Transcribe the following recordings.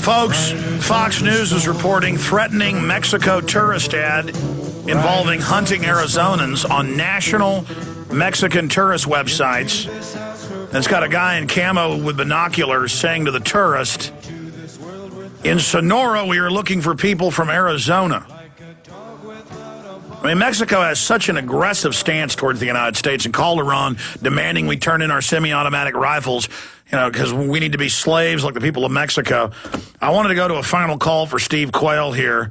Folks, Fox News is reporting threatening Mexico tourist ad involving hunting Arizonans on national Mexican tourist websites. And it's got a guy in camo with binoculars saying to the tourist, "In Sonora, we are looking for people from Arizona." I mean, Mexico has such an aggressive stance towards the United States, and Calderon demanding we turn in our semi-automatic rifles, because we need to be slaves like the people of Mexico. I wanted to go to a final call for Steve Quayle here,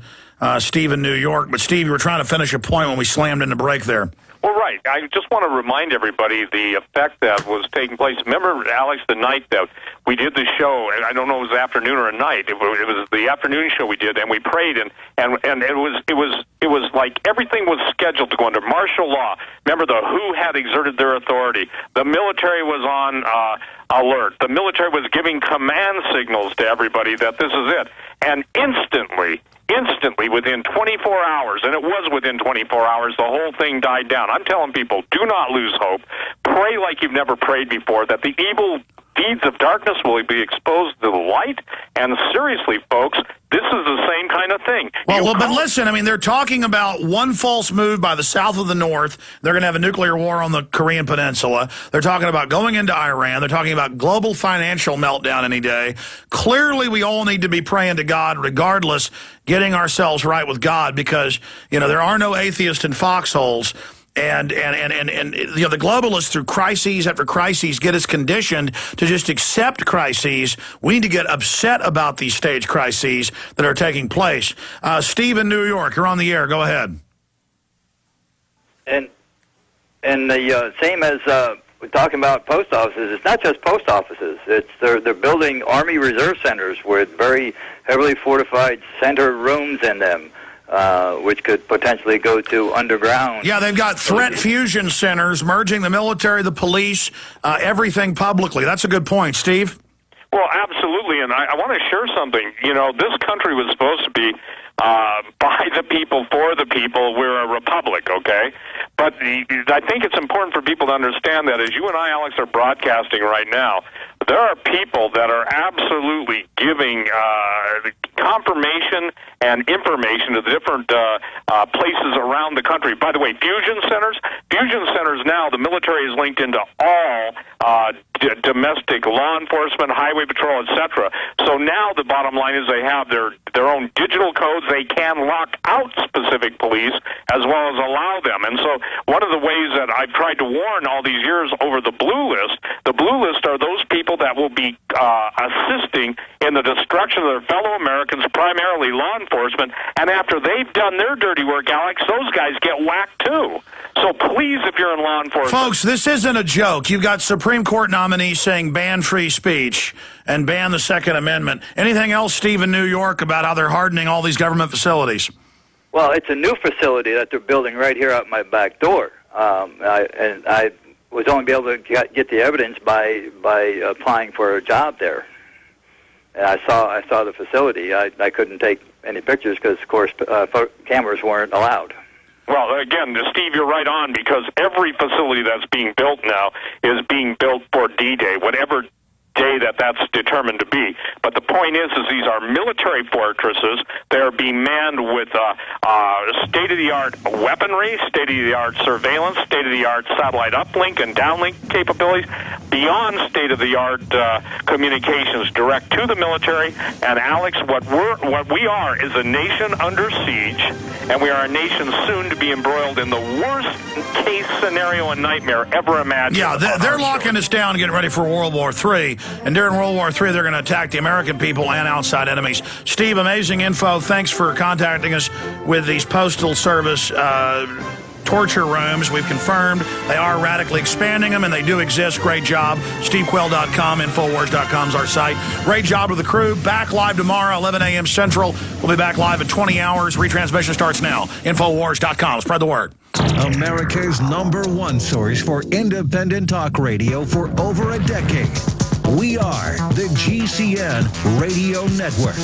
Steve in New York. But, Steve, you were trying to finish a point when we slammed into break there. Well, right. I just want to remind everybody the effect that was taking place. Remember, Alex, the night that we did the show, and I don't know if it was afternoon or a night. It was the afternoon show we did, and we prayed, and it was like everything was scheduled to go under martial law. Remember, the WHO had exerted their authority. The military was on alert. The military was giving command signals to everybody that this is it. And instantly, within 24 hours, and it was within 24 hours, the whole thing died down. I'm telling people, do not lose hope. Pray like you've never prayed before, that the evil deeds of darkness will be exposed to the light. And seriously, folks, this is the same kind of thing. Well, but listen, I mean, they're talking about one false move by the south of the north. They're going to have a nuclear war on the Korean Peninsula. They're talking about going into Iran. They're talking about global financial meltdown any day. Clearly, we all need to be praying to God, regardless, getting ourselves right with God, because, there are no atheists in foxholes. And the globalists, through crises after crises, get us conditioned to just accept crises. We need to get upset about these staged crises that are taking place. Steve in New York, you're on the air. Go ahead. And the same as we're talking about post offices. It's not just post offices. They're building Army Reserve Centers with very heavily fortified center rooms in them. Which could potentially go to underground. Yeah, they've got threat fusion centers, merging the military, the police, everything publicly. That's a good point. Steve? Well, absolutely, and I want to share something. This country was supposed to be by the people, for the people. We're a republic, okay? But I think it's important for people to understand that as you and I, Alex, are broadcasting right now, there are people that are absolutely giving confirmation and information to the different places around the country. By the way, fusion centers now, the military is linked into all domestic law enforcement, highway patrol, etc. So now the bottom line is they have their own digital codes. They can lock out specific police as well as allow them. And so one of the ways that I've tried to warn all these years over the blue list are those people that will be assisting in the destruction of their fellow Americans, primarily law enforcement. And after they've done their dirty work, Alex, those guys get whacked too. So please, if you're in law enforcement... Folks, this isn't a joke. You've got Supreme Court nominees saying ban free speech and ban the Second Amendment. Anything else, Steve, in New York, about how they're hardening all these government facilities? Well, it's a new facility that they're building right here out my back door. I was only able to get the evidence by applying for a job there. And I saw the facility. I couldn't take any pictures because, of course, cameras weren't allowed. Well, again, Steve, you're right on, because every facility that's being built now is being built for D-Day, whatever day that's determined to be. But the point is these are military fortresses. They're being manned with state-of-the-art weaponry, state-of-the-art surveillance, state-of-the-art satellite uplink and downlink capabilities, beyond state-of-the-art communications direct to the military. And Alex, what we are is a nation under siege, and we are a nation soon to be embroiled in the worst case scenario and nightmare ever imagined. Yeah, they're locking us down, getting ready for World War III. And during World War III, they're going to attack the American people and outside enemies. Steve, amazing info. Thanks for contacting us with these Postal Service torture rooms. We've confirmed they are radically expanding them, and they do exist. Great job. SteveQuayle.com, Infowars.com is our site. Great job to the crew. Back live tomorrow, 11 a.m. Central. We'll be back live at 20 hours. Retransmission starts now. Infowars.com. Spread the word. America's #1 source for independent talk radio for over a decade. We are the GCN Radio Network.